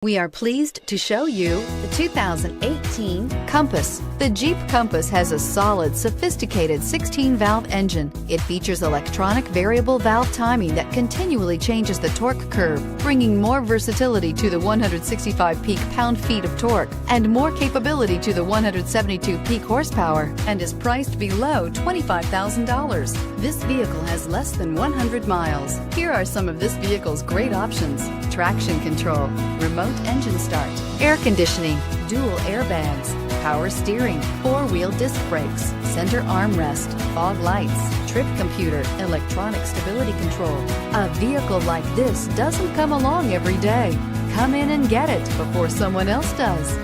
We are pleased to show you the 2018 Compass. The Jeep Compass has a solid, sophisticated 16-valve engine. It features electronic variable valve timing that continually changes the torque curve, bringing more versatility to the 165 peak pound-feet of torque and more capability to the 172 peak horsepower, and is priced below $25,000. This vehicle has less than 100 miles. Here are some of this vehicle's great options: traction control, remote engine start, air conditioning, dual airbags, power steering, four-wheel disc brakes, center armrest, fog lights, trip computer, electronic stability control. A vehicle like this doesn't come along every day. Come in and get it before someone else does.